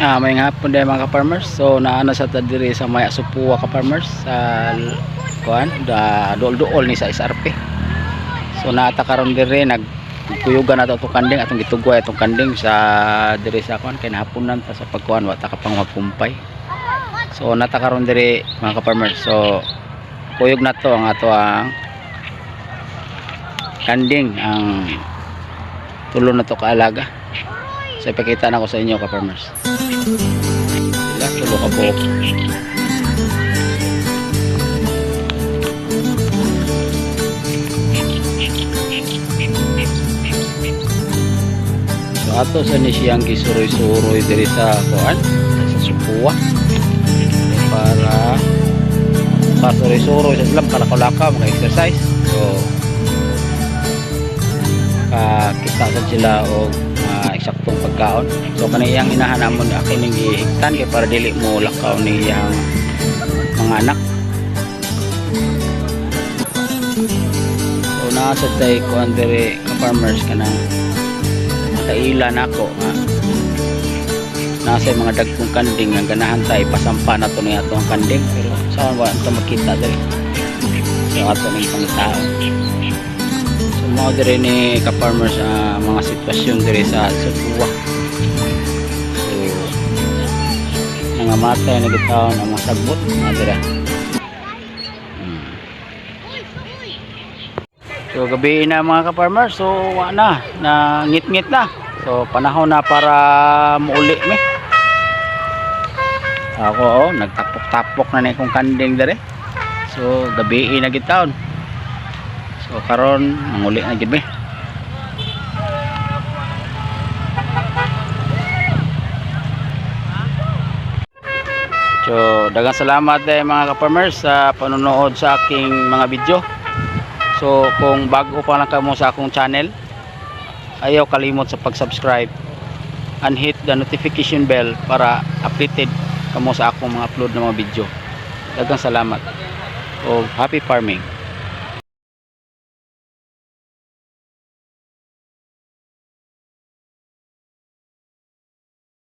May hapon din mga ka-farmers. So naana sa diri sa Maya Supua ka-farmers sa kuan da dool-dool ni sa SRP. So naata karon diri nagkuyugan nato itong kanding atong gitugway itong kanding sa diri sa kuan kay nahaponan ta sa pagkuan wa ta ka pang magkumpay. So nata karon diri mga ka-farmers. So kuyog na to ang ato ang kanding ang tulo na to kaalaga. So ipakita na ko sa inyo ka-farmers. Sila tulo ka buhok. So ato sa ni siyang gisuroy-suroy diri sa kuan sa Supua para pasuroy-suroy sa silang kalakaw-lakaw mga exercise. So kita sa sila o eksaktong pagkaon. So kaniyang inahanamon ako ning gihigtan kay para dili mo lakaw niyang mga anak. So nasa tay ko andere ka-farmers kanang kaila nako nga nasa mga dagkong kanding nga ganahan tay pasampa na to niya atong kanding pero saan ba ito makita diri so ato ning pangitao. So mga diri ni ka-farmers mga sitwasyon diri sa Supua. So nangamatay na gitawon ang mga sagbot mga dira. So gabi na mga ka-farmers. So na ngit-ngit na. So panahon na para muuli mi. Ako nagtapok-tapok na ni kong kanding dere. So gabi na gitawon. So karon manguli na gid mi. So daghang salamat mga ka-farmers sa panonood sa aking mga video. So kung bago pa lang kamo sa akong channel, ayaw kalimot sa pag-subscribe and hit the notification bell para updated kamo sa akong mga upload na mga video. Daghang salamat. So happy farming.